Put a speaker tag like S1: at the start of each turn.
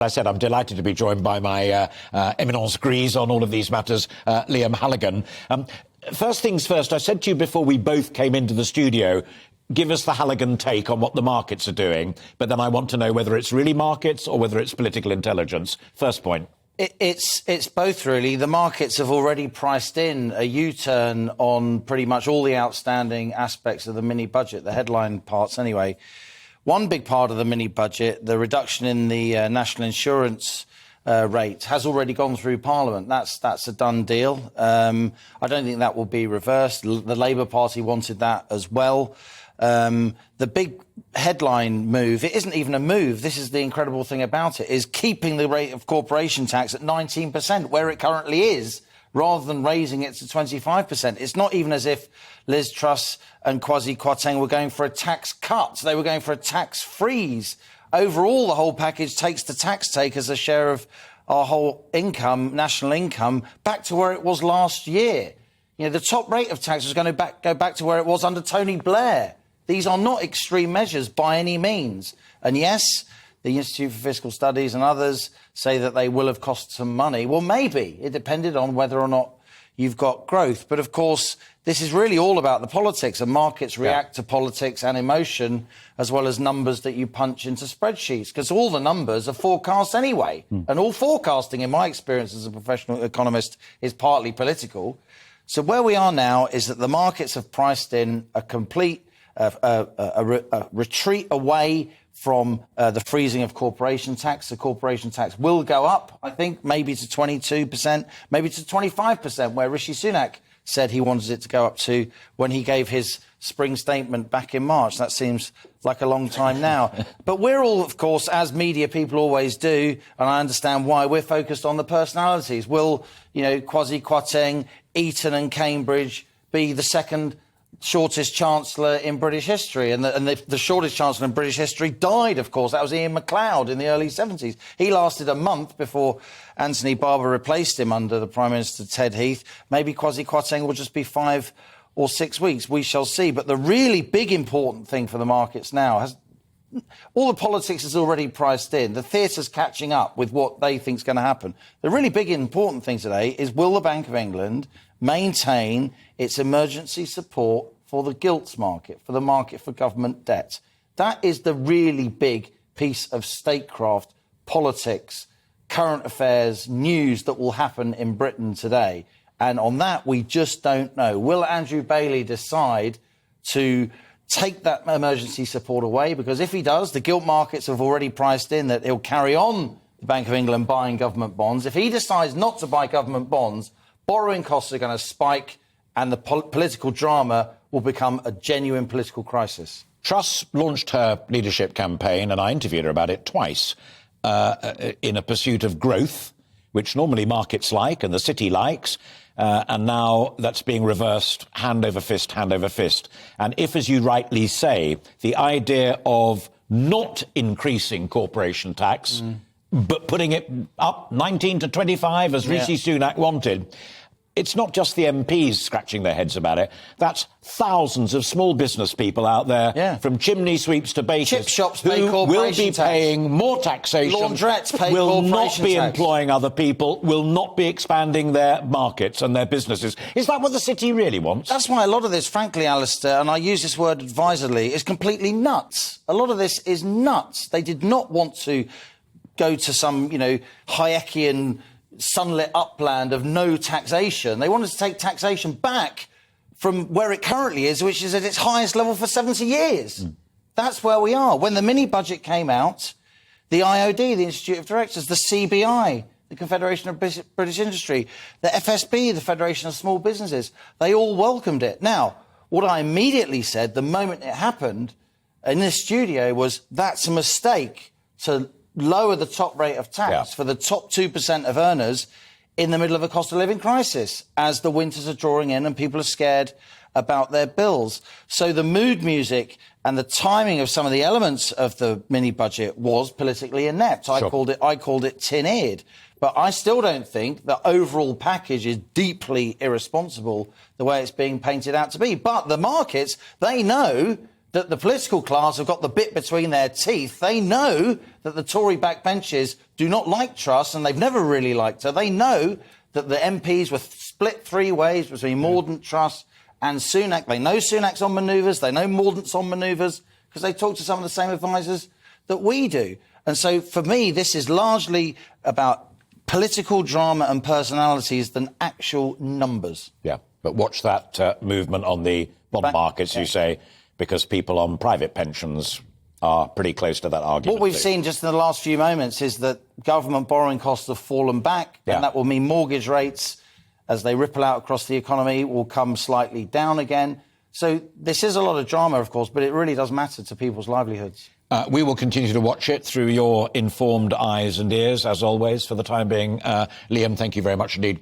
S1: I said I'm delighted to be joined by my eminence grise on all of these matters, Liam Halligan. First things first, I said to you before we both came into the studio, give us the Halligan take on what the markets are doing, but then I want to know whether it's really markets or whether it's political intelligence. First point.
S2: It's both, really. The markets have already priced in a U-turn on pretty much all the outstanding aspects of the mini-budget, the headline parts anyway. One big part of the mini-budget, the reduction in the national insurance rate, has already gone through Parliament. That's a done deal. I don't think that will be reversed. The Labour Party wanted that as well. The big headline move, it isn't even a move, this is the incredible thing about it, is keeping the rate of corporation tax at 19%, where it currently is, rather than raising it to 25%. It's not even as if Liz Truss and Kwasi Kwarteng were going for a tax cut. They were going for a tax freeze. Overall, the whole package takes the tax takers a share of our whole income, national income, back to where it was last year. You know, the top rate of tax is going to go back to where it was under Tony Blair. These are not extreme measures by any means. And yes, the Institute for Fiscal Studies and others say that they will have cost some money. Well, maybe. It depended on whether or not you've got growth. But of course, this is really all about the politics, and markets react to politics and emotion as well as numbers that you punch into spreadsheets, because all the numbers are forecast anyway. And all forecasting, in my experience as a professional economist, is partly political. So where we are now is that the markets have priced in a complete retreat away from the freezing of corporation tax. The corporation tax will go up, I think, maybe to 22%, maybe to 25%, where Rishi Sunak said he wanted it to go up to when he gave his spring statement back in March. That seems like a long time now. But we're all, of course, as media people always do, and I understand why, we're focused on the personalities. Will, you know, Kwasi Kwarteng, Eton and Cambridge be the second shortest chancellor in British history? And the shortest chancellor in British history died, of course. That was Ian MacLeod in the early 70s. He lasted a month before Anthony Barber replaced him under the Prime Minister Ted Heath. Maybe Kwasi Kwarteng will just be 5 or 6 weeks. We shall see. But the really big important thing for the markets now has... all the politics is already priced in. The theatre's catching up with what they think is going to happen. The really big important thing today is, will the Bank of England maintain its emergency support for the gilts market, for the market for government debt? That is the really big piece of statecraft, politics, current affairs, news that will happen in Britain today. And on that, we just don't know. Will Andrew Bailey decide to take that emergency support away? Because if he does, the gilt markets have already priced in that he'll carry on the Bank of England buying government bonds. If he decides not to buy government bonds, borrowing costs are going to spike and the political drama will become a genuine political crisis.
S1: Truss launched her leadership campaign, and I interviewed her about it twice, in a pursuit of growth, which normally markets like and the city likes. And now that's being reversed hand over fist, hand over fist. And if, as you rightly say, the idea of not increasing corporation tax, but putting it up 19 to 25, as Rishi Sunak wanted, it's not just the MPs scratching their heads about it. That's thousands of small business people out there, from chimney sweeps to bakers,
S2: chip shops pay
S1: who will be
S2: tax.
S1: paying more taxation,
S2: laundrettes pay
S1: will not be
S2: tax.
S1: employing other people, will not be expanding their markets and their businesses. Is that what the city really wants?
S2: That's why a lot of this, frankly, Alistair, and I use this word advisedly, is completely nuts. A lot of this is nuts. They did not want to go to some, you know, Hayekian sunlit upland of no taxation. They wanted to take taxation back from where it currently is, which is at its highest level for 70 years. That's where we are. When the mini-budget came out, the IOD, the Institute of Directors, the CBI, the Confederation of British Industry, the FSB, the Federation of Small Businesses, they all welcomed it. Now, what I immediately said the moment it happened in this studio was, that's a mistake to lower the top rate of tax for the top 2% of earners in the middle of a cost of living crisis, as the winters are drawing in and people are scared about their bills. So the mood music and the timing of some of the elements of the mini budget was politically inept. I called it tin-eared. But I still don't think the overall package is deeply irresponsible the way it's being painted out to be. But the markets, they know that the political class have got the bit between their teeth. They know that the Tory backbenchers do not like Truss, and they've never really liked her. They know that the MPs were split three ways between Mordaunt, Truss and Sunak. They know Sunak's on manoeuvres. They know Mordaunt's on manoeuvres because they talk to some of the same advisors that we do. And so for me, this is largely about political drama and personalities than actual numbers.
S1: Yeah, but watch that movement on the bond markets, you say, because people on private pensions are pretty close to that argument.
S2: What we've seen just in the last few moments is that government borrowing costs have fallen back, and that will mean mortgage rates, as they ripple out across the economy, will come slightly down again. So this is a lot of drama, of course, but it really does matter to people's livelihoods.
S1: We will continue to watch it through your informed eyes and ears, as always, for the time being. Liam, thank you very much indeed.